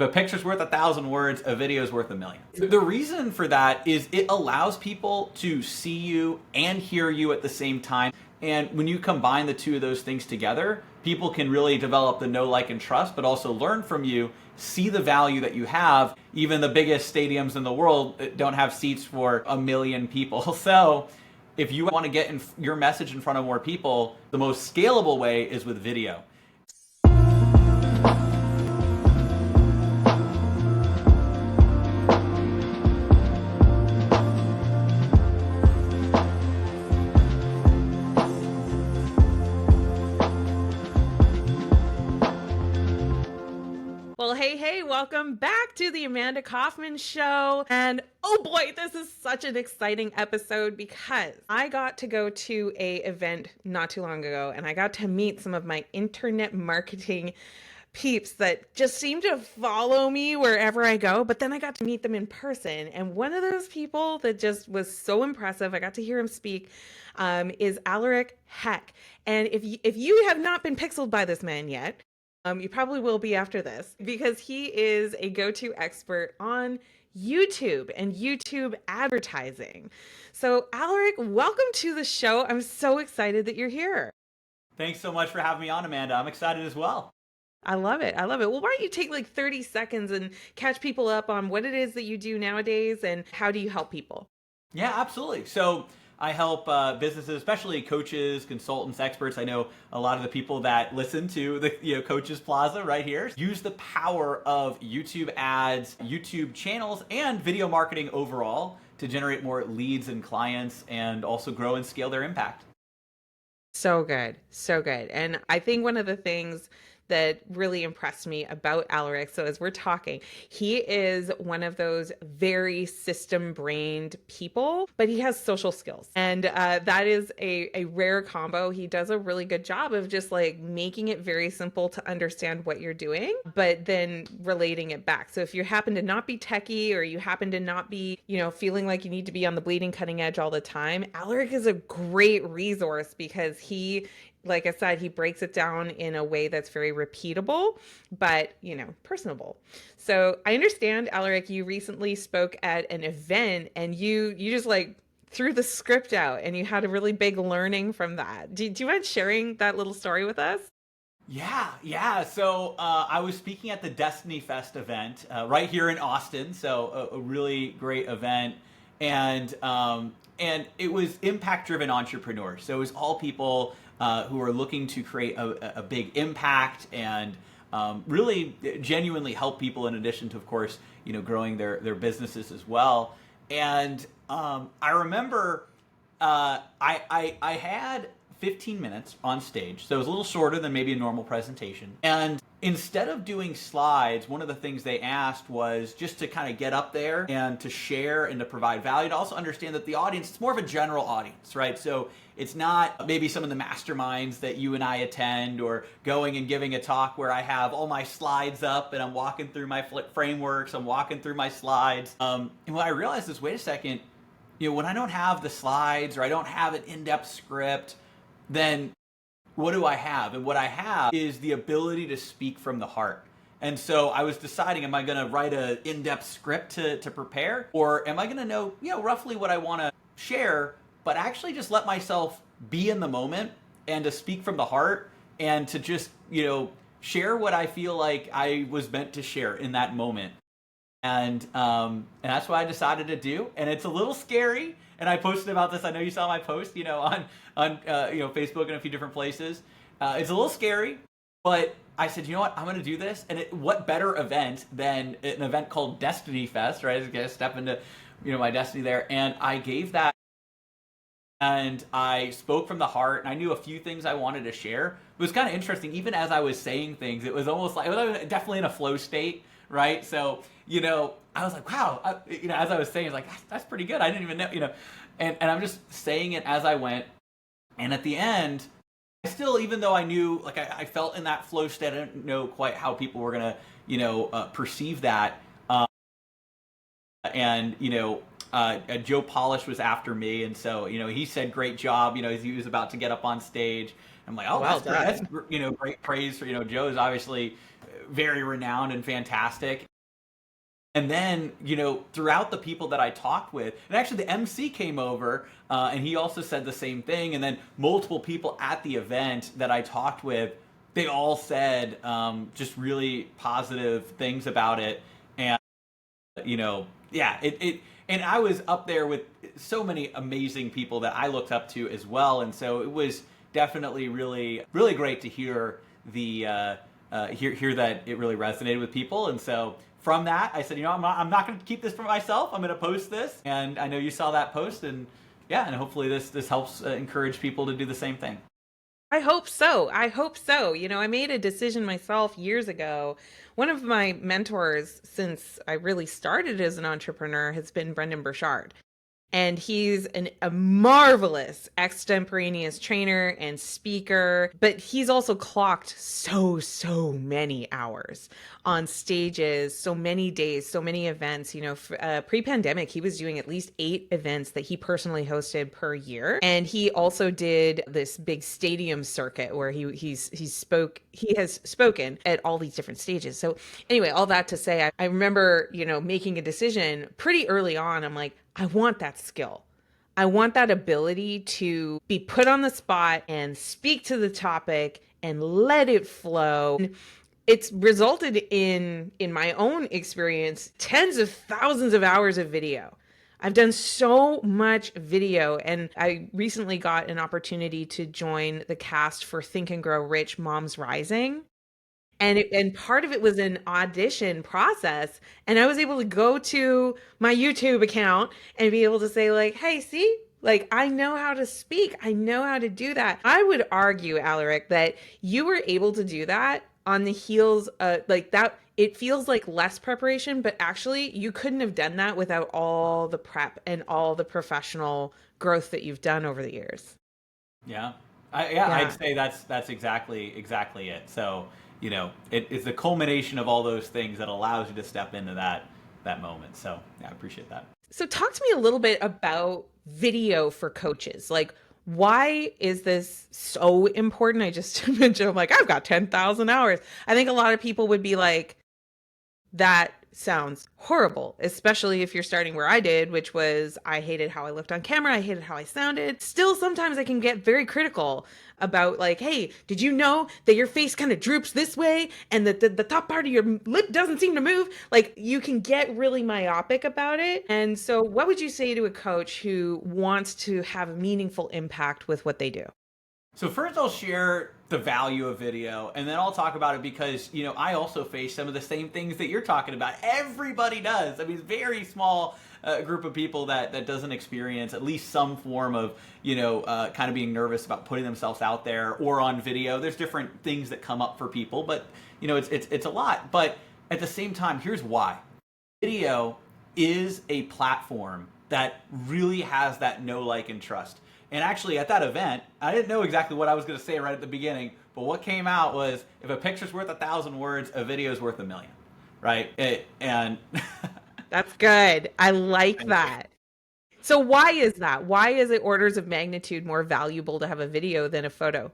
if a picture's worth 1,000 words, a video is worth 1,000,000. The reason for that is it allows people to see you and hear you at the same time. And when you combine the two of those things together, people can really develop the know, like, and trust, but also learn from you, see the value that you have. Even the biggest stadiums in the world don't have seats for 1,000,000 people. So if you want to get your message in front of more people, the most scalable way is with video. Well, hey, welcome back to the Amanda Kaufman Show. And oh boy, this is such an exciting episode because I got to go to a event not too long ago and I got to meet some of my internet marketing peeps that just seem to follow me wherever I go, but then I got to meet them in person. And one of those people that just was so impressive, I got to hear him speak, is Alaric Heck. And if you have not been pixeled by this man yet, you probably will be after this because he is a go-to expert on YouTube and YouTube advertising. So Alaric, welcome to the show. I'm so excited that you're here. Thanks so much for having me on, Amanda. I'm excited as well. I love it. Well, why don't you take like 30 seconds and catch people up on what it is that you do nowadays and how do you help people? Yeah, absolutely. So I help businesses, especially coaches, consultants, experts. I know a lot of the people that listen to the Coaches Plaza right here use the power of YouTube ads, YouTube channels, and video marketing overall to generate more leads and clients and also grow and scale their impact. So good. So good. And I think one of the things that really impressed me about Alaric, so as we're talking, he is one of those very system-brained people, but he has social skills. And that is a rare combo. He does a really good job of just like making it very simple to understand what you're doing, but then relating it back. So if you happen to not be techie or you happen to not be, feeling like you need to be on the bleeding cutting edge all the time, Alaric is a great resource because he, like I said, he breaks it down in a way that's very repeatable, but, personable. So I understand, Alaric, you recently spoke at an event and you just like threw the script out and you had a really big learning from that. Do you mind sharing that little story with us? Yeah. So I was speaking at the Destiny Fest event right here in Austin. So a really great event. And it was impact-driven entrepreneurs. So it was all people who are looking to create a big impact and really genuinely help people in addition to, of course, growing their businesses as well. And I remember I had 15 minutes on stage, so it was a little shorter than maybe a normal presentation. And instead of doing slides, one of the things they asked was just to kind of get up there and to share and to provide value, to also understand that the audience, it's more of a general audience, right? So it's not maybe some of the masterminds that you and I attend or going and giving a talk where I have all my slides up and I'm walking through my frameworks, I'm walking through my slides. And what I realized is, wait a second, when I don't have the slides or I don't have an in-depth script, then what do I have? And what I have is the ability to speak from the heart. And so I was deciding, am I going to write an in-depth script to prepare? Or am I going to know, roughly what I want to share, but actually just let myself be in the moment and to speak from the heart and to just, share what I feel like I was meant to share in that moment. And that's what I decided to do. And it's a little scary. And I posted about this. I know you saw my post, on Facebook and a few different places. It's a little scary, but I said, you know what? I'm going to do this. And what better event than an event called Destiny Fest, right? I was going to step into, my destiny there. And I gave that. And I spoke from the heart, and I knew a few things I wanted to share. It was kind of interesting. Even as I was saying things, it was almost like, it was definitely in a flow state, right? So, I was like, wow, as I was saying, like, that's pretty good. I didn't even know, and I'm just saying it as I went. And at the end, I still, even though I knew, like, I felt in that flow state, I didn't know quite how people were going to, perceive that. Joe Polish was after me, and so he said great job. As he was about to get up on stage, I'm like, oh, Well that's great. That's, done. great praise for, Joe is obviously very renowned and fantastic. And then, throughout the people that I talked with, and actually the MC came over, and he also said the same thing. And then multiple people at the event that I talked with, they all said just really positive things about it. And, yeah, and I was up there with so many amazing people that I looked up to as well. And so it was definitely really, really great to hear hear that it really resonated with people. And so from that, I said, I'm not going to keep this for myself. I'm going to post this. And I know you saw that post, and yeah, and hopefully this helps encourage people to do the same thing. I hope so. I hope so. I made a decision myself years ago. One of my mentors since I really started as an entrepreneur has been Brendan Burchard. And he's a marvelous extemporaneous trainer and speaker, but he's also clocked so many hours on stages, so many days, so many events. Pre-pandemic, he was doing at least 8 events that he personally hosted per year, and he also did this big stadium circuit where he has spoken at all these different stages. So anyway, all that to say, I remember making a decision pretty early on. I'm like, I want that skill. I want that ability to be put on the spot and speak to the topic and let it flow. It's resulted in my own experience, tens of thousands of hours of video. I've done so much video, and I recently got an opportunity to join the cast for Think and Grow Rich Moms Rising. And part of it was an audition process, and I was able to go to my YouTube account and be able to say like, hey, see, like I know how to speak, I know how to do that. I would argue, Alaric, that you were able to do that on the heels like that. It feels like less preparation, but actually you couldn't have done that without all the prep and all the professional growth that you've done over the years. Yeah, I'd Yeah. say that's exactly it. So it's the culmination of all those things that allows you to step into that moment. So yeah, I appreciate that. So talk to me a little bit about video for coaches. Like, why is this so important? I just mentioned, I'm like, I've got 10,000 hours. I think a lot of people would be like, that sounds horrible, especially if you're starting where I did, which was I hated how I looked on camera. I hated how I sounded. Still, sometimes I can get very critical about like, hey, did you know that your face kind of droops this way and that the top part of your lip doesn't seem to move? Like you can get really myopic about it. And so what would you say to a coach who wants to have a meaningful impact with what they do? So first I'll share the value of video, and then I'll talk about it because, I also face some of the same things that you're talking about. Everybody does. I mean, it's a very small group of people that doesn't experience at least some form of, kind of being nervous about putting themselves out there or on video. There's different things that come up for people, but, it's a lot. But at the same time, here's why. Video is a platform that really has that know, like, and trust. And actually, at that event, I didn't know exactly what I was going to say right at the beginning, but what came out was, if a picture's worth 1,000 words, a video's worth 1,000,000, right? And That's good. I like that. So why is that? Why is it orders of magnitude more valuable to have a video than a photo?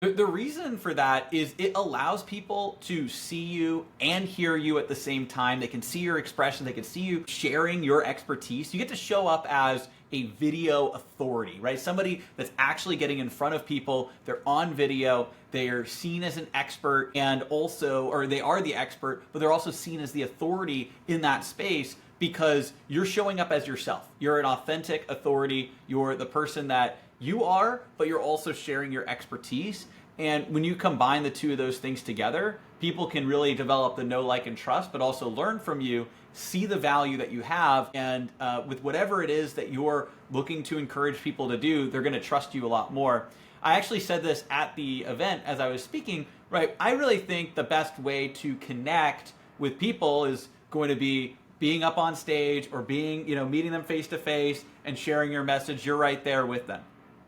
the reason for that is it allows people to see you and hear you at the same time. They can see your expression. They can see you sharing your expertise. You get to show up as a video authority, right? Somebody that's actually getting in front of people. They're on video. They are seen as an expert and also, or they are the expert, but they're also seen as the authority in that space because you're showing up as yourself. You're an authentic authority. You're the person that you are, but you're also sharing your expertise. And when you combine the two of those things together, people can really develop the know, like, and trust, but also learn from you, see the value that you have, and with whatever it is that you're looking to encourage people to do, they're going to trust you a lot more. I actually said this at the event as I was speaking, right? I really think the best way to connect with people is going to be being up on stage or being, meeting them face to face and sharing your message. You're right there with them.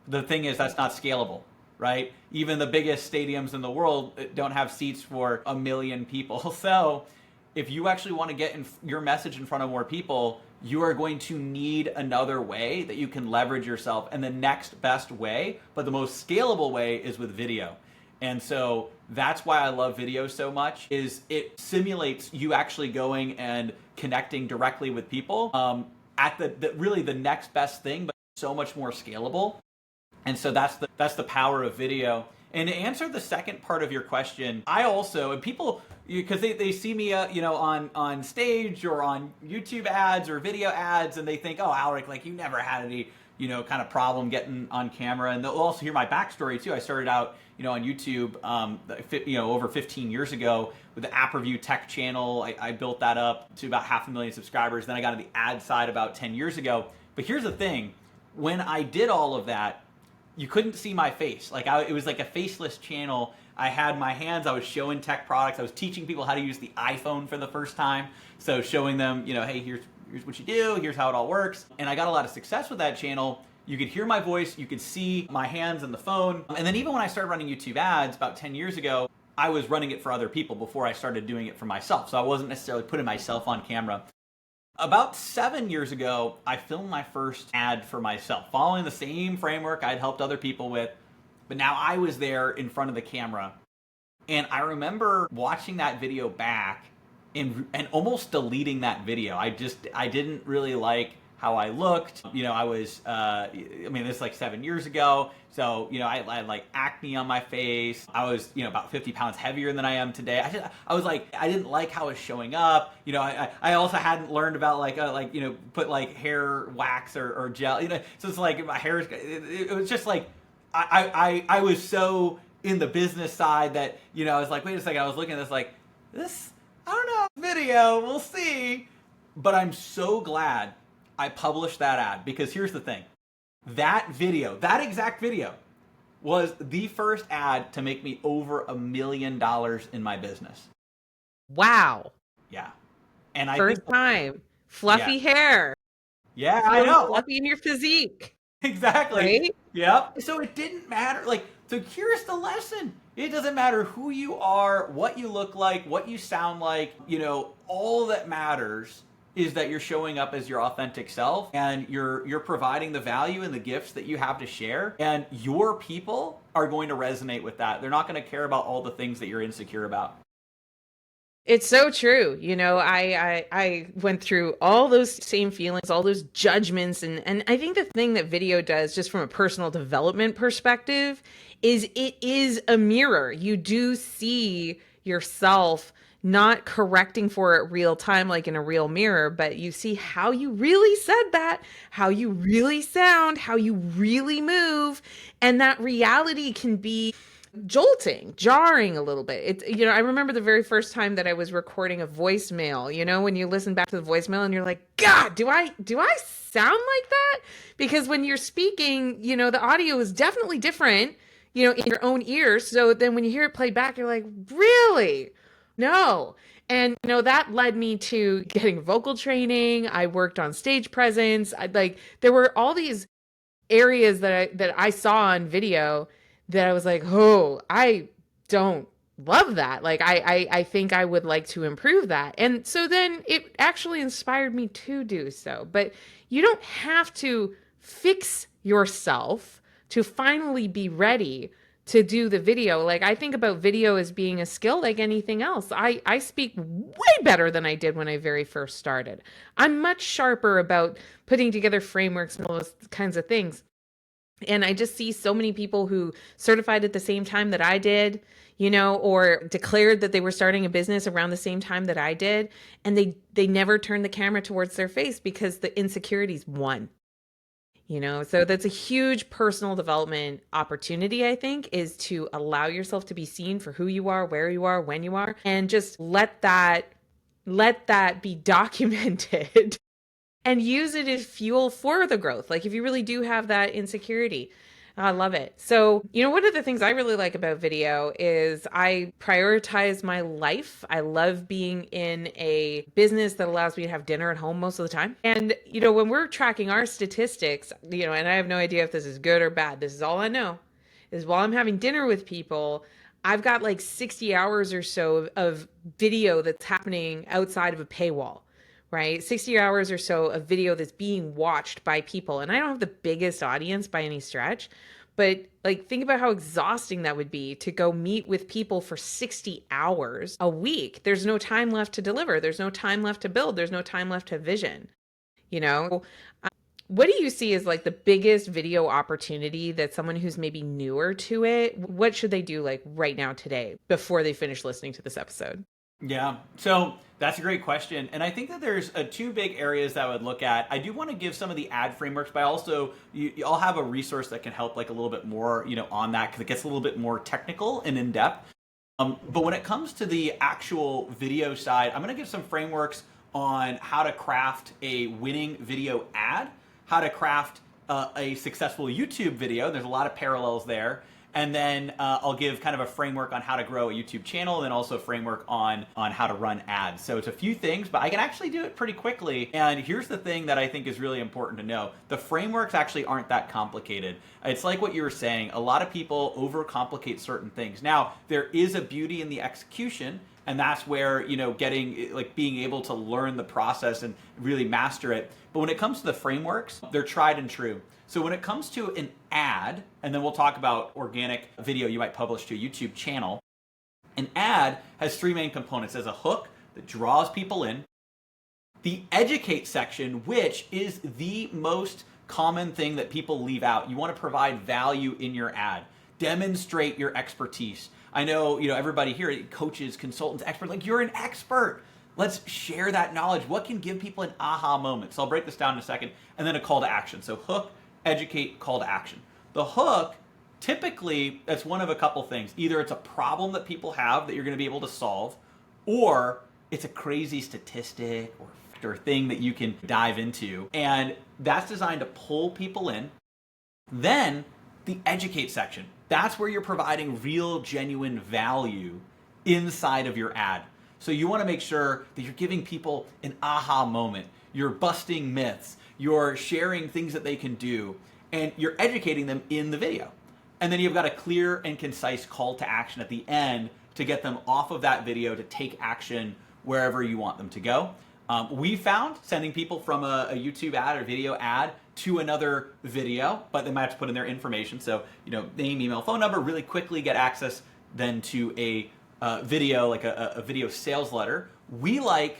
The thing is, that's not scalable, right? Even the biggest stadiums in the world don't have seats for 1,000,000 people. So if you actually want to get your message in front of more people, you are going to need another way that you can leverage yourself. And the next best way, but the most scalable way, is with video. And so that's why I love video so much, is it simulates you actually going and connecting directly with people at really the next best thing, but so much more scalable. And so that's the power of video. And to answer the second part of your question, I also, and people, because they see me, on stage or on YouTube ads or video ads, and they think, oh, Alric, like you never had any, kind of problem getting on camera. And they'll also hear my backstory too. I started out, on YouTube, over 15 years ago with the App Review Tech channel. I built that up to about 500,000 subscribers. Then I got to the ad side about 10 years ago. But here's the thing: when I did all of that, you couldn't see my face. It was like a faceless channel. I had my hands, I was showing tech products. I was teaching people how to use the iPhone for the first time. So showing them, hey, here's what you do, here's how it all works. And I got a lot of success with that channel. You could hear my voice, you could see my hands and the phone. And then even when I started running YouTube ads about 10 years ago, I was running it for other people before I started doing it for myself. So I wasn't necessarily putting myself on camera. About 7 years ago, I filmed my first ad for myself, following the same framework I'd helped other people with, but now I was there in front of the camera. And I remember watching that video back and almost deleting that video. I didn't really like how I looked. I was, this is like 7 years ago. So, I had like acne on my face. I was, about 50 pounds heavier than I am today. I was like, I didn't like how it was showing up. I also hadn't learned about put like hair wax or gel, so it's like my hair, it was just like, I was so in the business side that, I was like, wait a second, I was looking at this, I don't know, video, we'll see. But I'm so glad I published that ad, because here's the thing. That exact video was the first ad to make me over $1 million in my business. Wow. Yeah. And first time. Fluffy hair. Yeah, I know. Fluffy in your physique. Exactly. Right? Yep. So it didn't matter. So here's the lesson. It doesn't matter who you are, what you look like, what you sound like. All that matters is that you're showing up as your authentic self, and you're providing the value and the gifts that you have to share, and your people are going to resonate with that. They're not going to care about all the things that you're insecure about. It's so true. I went through all those same feelings, all those judgments. And I think the thing that video does, just from a personal development perspective, is it is a mirror. You do see yourself not correcting for it real time, like in a real mirror, but you see how you really said that, how you really sound, how you really move. And that reality can be jolting, jarring a little bit. I remember the very first time that I was recording a voicemail, when you listen back to the voicemail and you're like, God, do I sound like that? Because when you're speaking, the audio is definitely different, in your own ears. So then when you hear it played back, you're like, really? No. And that led me to getting vocal training. I worked on stage presence. There were all these areas that I saw on video that I was like, oh, I don't love that. I think I would like to improve that. And so then it actually inspired me to do so. But you don't have to fix yourself to finally be ready to do the video. I think about video as being a skill like anything else. I speak way better than I did when I very first started. I'm much sharper about putting together frameworks and all those kinds of things. And I just see so many people who certified at the same time that I did, or declared that they were starting a business around the same time that I did. And they never turned the camera towards their face because the insecurities won. So that's a huge personal development opportunity, I think, is to allow yourself to be seen for who you are, where you are, when you are, and just let that be documented and use it as fuel for the growth. If you really do have that insecurity. I love it. So, one of the things I really like about video is I prioritize my life. I love being in a business that allows me to have dinner at home most of the time. And, when we're tracking our statistics, and I have no idea if this is good or bad. This is all I know is while I'm having dinner with people, I've got like 60 hours or so of video that's happening outside of a paywall, right? 60 hours or so of video that's being watched by people. And I don't have the biggest audience by any stretch, but like think about how exhausting that would be to go meet with people for 60 hours a week. There's no time left to deliver. There's no time left to build. There's no time left to vision, you know? What do you see as like the biggest video opportunity that someone who's maybe newer to it, what should they do like right now today before they finish listening to this episode? Yeah, so that's a great question. And I think that there's two big areas that I would look at. I do want to give some of the ad frameworks, but also I'll have a resource that can help like a little bit more, on that because it gets a little bit more technical and in depth. But when it comes to the actual video side, I'm going to give some frameworks on how to craft a winning video ad, how to craft a successful YouTube video. There's a lot of parallels there. And then I'll give kind of a framework on how to grow a YouTube channel, and then also a framework on how to run ads. So it's a few things, but I can actually do it pretty quickly. And here's the thing that I think is really important to know. The frameworks actually aren't that complicated. It's like what you were saying. A lot of people overcomplicate certain things. Now, there is a beauty in the execution, and that's where, getting, like being able to learn the process and really master it. But when it comes to the frameworks, they're tried and true. So when it comes to an ad, and then we'll talk about organic video you might publish to a YouTube channel, an ad has three main components. There's a hook that draws people in, the educate section, which is the most common thing that people leave out. You want to provide value in your ad, demonstrate your expertise. I know, everybody here, coaches, consultants, experts, like you're an expert. Let's share that knowledge. What can give people an aha moment? So I'll break this down in a second. And then a call to action. So hook, educate, call to action. The hook, typically, that's one of a couple things. Either it's a problem that people have that you're going to be able to solve, or it's a crazy statistic or thing that you can dive into. And that's designed to pull people in. Then the educate section. That's where you're providing real, genuine value inside of your ad. So you want to make sure that you're giving people an aha moment. You're busting myths. You're sharing things that they can do, and you're educating them in the video. And then you've got a clear and concise call to action at the end to get them off of that video to take action wherever you want them to go. We found sending people from a YouTube ad or video ad to another video, but they might have to put in their information. So, name, email, phone number, really quickly get access then to a video, like a video sales letter. We like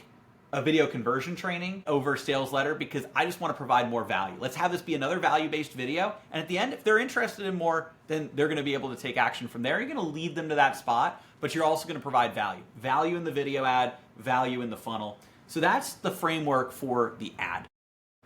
a video conversion training over sales letter because I just want to provide more value. Let's have this be another value-based video. And at the end, if they're interested in more, then they're going to be able to take action from there. You're going to lead them to that spot, but you're also going to provide value. Value in the video ad, value in the funnel. So that's the framework for the ad.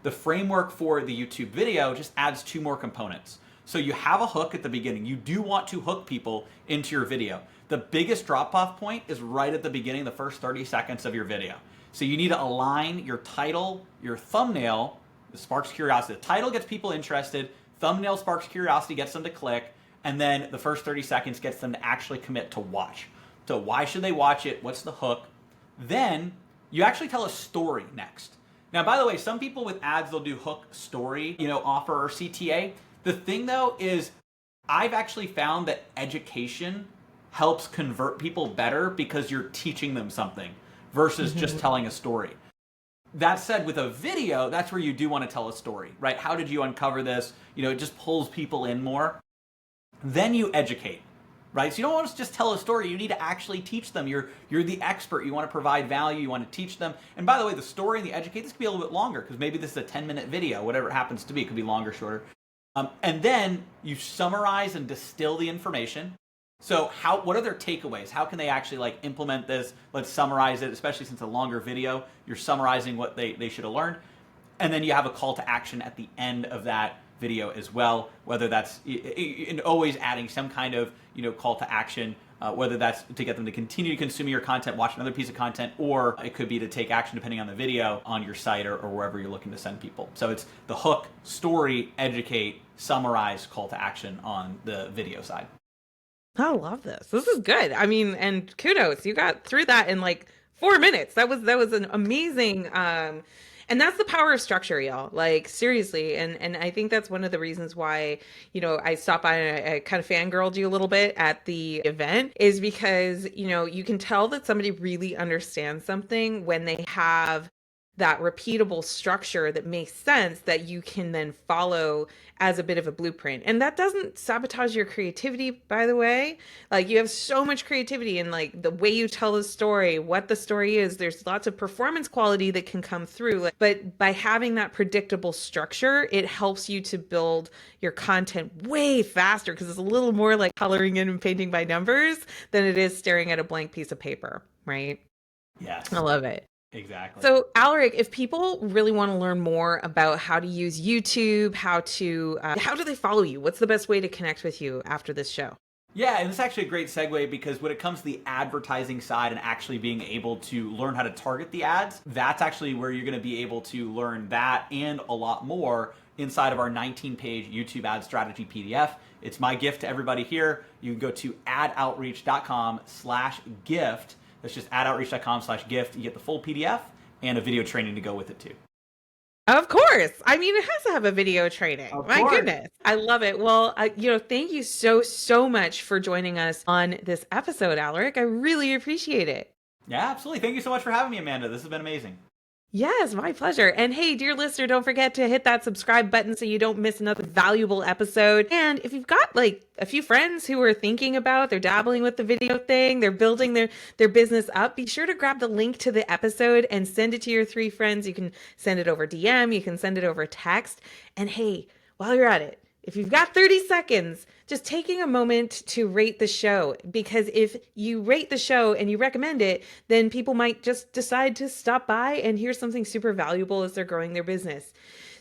The framework for the YouTube video just adds two more components. So you have a hook at the beginning. You do want to hook people into your video. The biggest drop-off point is right at the beginning, the first 30 seconds of your video. So you need to align your title, your thumbnail, that sparks curiosity. The title gets people interested, thumbnail sparks curiosity, gets them to click, and then the first 30 seconds gets them to actually commit to watch. So why should they watch it? What's the hook? Then you actually tell a story next. Now, by the way, some people with ads, they'll do hook, story, offer, or CTA. The thing though is I've actually found that education helps convert people better because you're teaching them something versus just telling a story. That said, with a video, that's where you do want to tell a story, right? How did you uncover this? It just pulls people in more. Then you educate, right? So you don't want to just tell a story. You need to actually teach them. You're the expert. You want to provide value. You want to teach them. And by the way, the story and the educate, this could be a little bit longer because maybe this is a 10-minute video, whatever it happens to be. It could be longer, shorter. And then you summarize and distill the information. So what are their takeaways? How can they actually implement this? Let's summarize it, especially since it's a longer video. You're summarizing what they should have learned. And then you have a call to action at the end of that video as well, whether that's and always adding some kind of call to action, whether that's to get them to continue to consume your content, watch another piece of content, or it could be to take action depending on the video on your site or wherever you're looking to send people. So it's the hook, story, educate, summarize, call to action on the video side. I love this. This is good. I mean, and kudos, you got through that in like 4 minutes. That was an amazing And that's the power of structure, y'all. Like seriously, and I think that's one of the reasons why, I stopped by and I kind of fangirled you a little bit at the event is because, you can tell that somebody really understands something when they have that repeatable structure that makes sense that you can then follow as a bit of a blueprint. And that doesn't sabotage your creativity, by the way. Like you have so much creativity in like the way you tell the story, what the story is. There's lots of performance quality that can come through. But by having that predictable structure, it helps you to build your content way faster because it's a little more like coloring in and painting by numbers than it is staring at a blank piece of paper, right? I Yes, love it. exactly. So, Alaric, if people really want to learn more about how to use YouTube, how do they follow you? What's the best way to connect with you after this show? Yeah, and it's actually a great segue because when it comes to the advertising side and actually being able to learn how to target the ads, that's actually where you're going to be able to learn that and a lot more inside of our 19-page YouTube ad strategy PDF. It's my gift to everybody here. You can go to adoutreach.com/gift. That's just adoutreach.com/gift. You get the full PDF and a video training to go with it too. Of course. I mean, it has to have a video training. Of My course. goodness. I love it. Well, thank you so, so much for joining us on this episode, Alaric. I really appreciate it. Yeah, absolutely. Thank you so much for having me, Amanda. This has been amazing. Yes, my pleasure. And hey, dear listener, don't forget to hit that subscribe button so you don't miss another valuable episode. And if you've got like a few friends who are thinking about, they're dabbling with the video thing, they're building their business up, be sure to grab the link to the episode and send it to your 3 friends. You can send it over DM, you can send it over text. And hey, while you're at it, if you've got 30 seconds, just taking a moment to rate the show, because if you rate the show and you recommend it, then people might just decide to stop by and hear something super valuable as they're growing their business.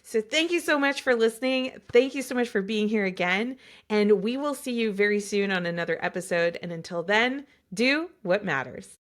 So thank you so much for listening. Thank you so much for being here again. And we will see you very soon on another episode. And until then, do what matters.